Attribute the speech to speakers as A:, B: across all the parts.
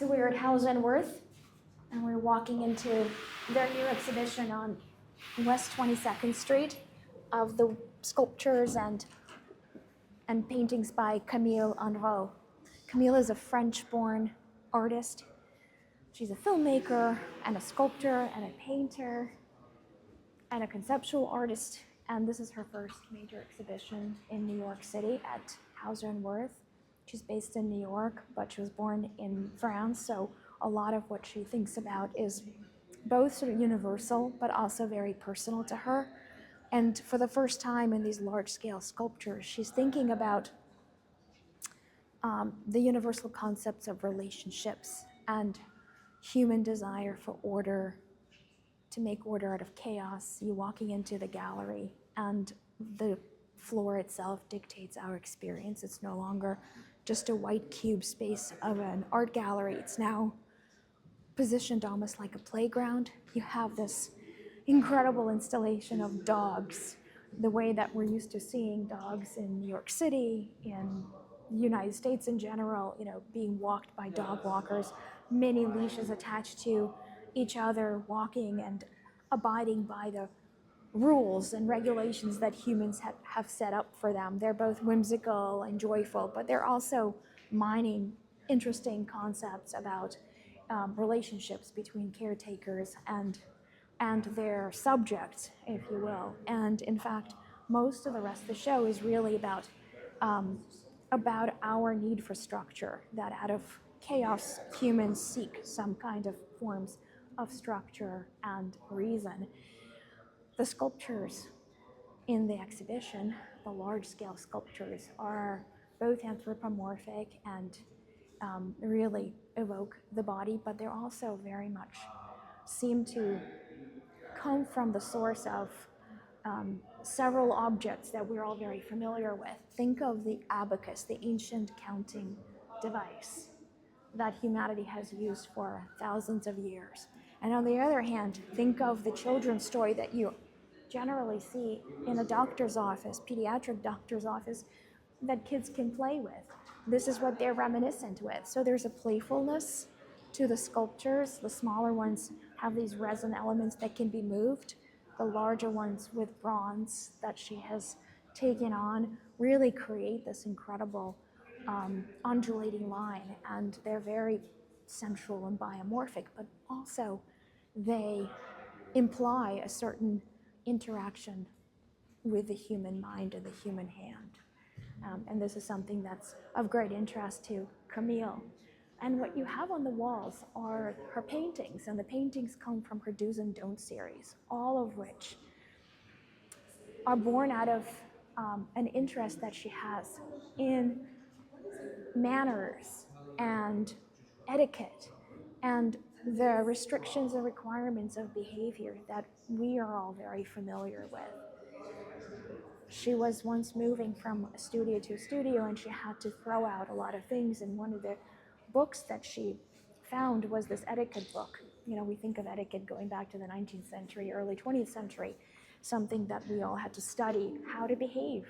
A: So we're at Hauser and we're walking into their new exhibition on West 22nd Street of the sculptures and paintings by Camille Henrot. Camille is a French-born artist. She's a filmmaker and a sculptor and a painter and a conceptual artist. And this is her first major exhibition in New York City at Hauser and Wirth. She's based in New York, but she was born in France, so a lot of what she thinks about is both sort of universal, but also very personal to her. And for the first time in these large-scale sculptures, she's thinking about the universal concepts of relationships and human desire for order, to make order out of chaos. You walking into the gallery and the floor itself dictates our experience. It's no longer just a white cube space of an art gallery. It's now positioned almost like a playground. You have this incredible installation of dogs, the way that we're used to seeing dogs in New York City, in the United States in general, being walked by dog walkers, many leashes attached to each other, walking and abiding by the rules and regulations that humans have set up for them. They're both whimsical and joyful, but they're also mining interesting concepts about relationships between caretakers and their subjects, if you will. And in fact, most of the rest of the show is really about our need for structure, that out of chaos, humans seek some kind of forms of structure and reason. The sculptures in the exhibition, the large-scale sculptures, are both anthropomorphic and really evoke the body, but they also very much seem to come from the source of several objects that we're all very familiar with. Think of the abacus, the ancient counting device that humanity has used for thousands of years. And on the other hand, think of the children's toy that you generally see in a doctor's office, pediatric doctor's office, that kids can play with. This is what they're reminiscent with. So there's a playfulness to the sculptures. The smaller ones have these resin elements that can be moved. The larger ones with bronze that she has taken on really create this incredible undulating line, and they're very sensual and biomorphic, but also they imply a certain interaction with the human mind and the human hand. And this is something that's of great interest to Camille. And what you have on the walls are her paintings, and the paintings come from her Do's and Don'ts series, all of which are born out of an interest that she has in manners and etiquette and the restrictions and requirements of behavior that we are all very familiar with. She was once moving from a studio to a studio, and she had to throw out a lot of things, and one of the books that she found was this etiquette book. We think of etiquette going back to the 19th century, early 20th century, something that we all had to study, how to behave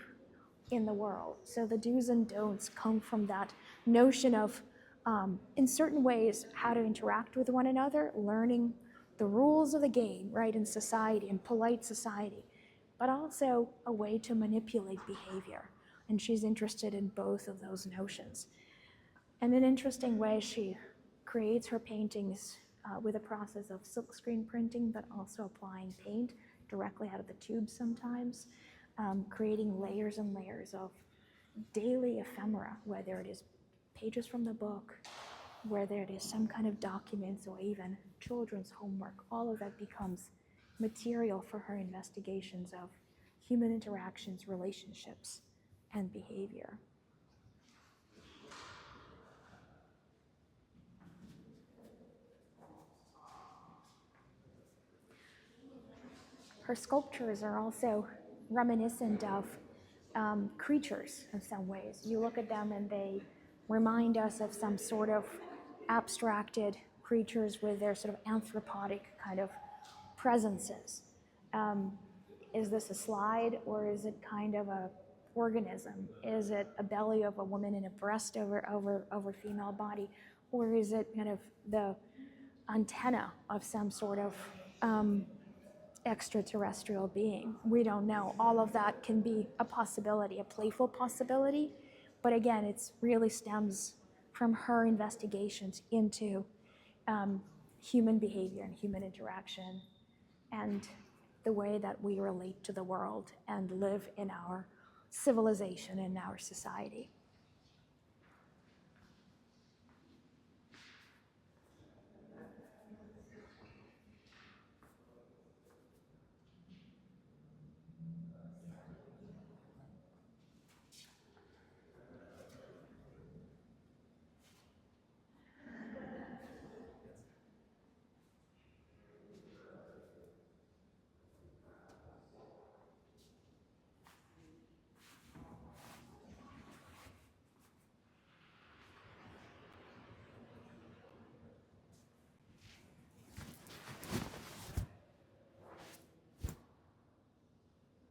A: in the world. So the do's and don'ts come from that notion of, in certain ways, how to interact with one another, learning the rules of the game, right, in society, in polite society, but also a way to manipulate behavior. And she's interested in both of those notions. And in an interesting way, she creates her paintings with a process of silkscreen printing, but also applying paint directly out of the tube sometimes, creating layers and layers of daily ephemera, whether it is pages from the book, whether it is some kind of documents or even children's homework. All of that becomes material for her investigations of human interactions, relationships, and behavior. Her sculptures are also reminiscent of creatures in some ways. You look at them and they remind us of some sort of abstracted creatures with their sort of anthropodic kind of presences. Is this a slide, or is it kind of a organism? Is it a belly of a woman and a breast over female body? Or is it kind of the antenna of some sort of extraterrestrial being? We don't know. All of that can be a possibility, a playful possibility. But again, it really stems from her investigations into human behavior and human interaction and the way that we relate to the world and live in our civilization and our society.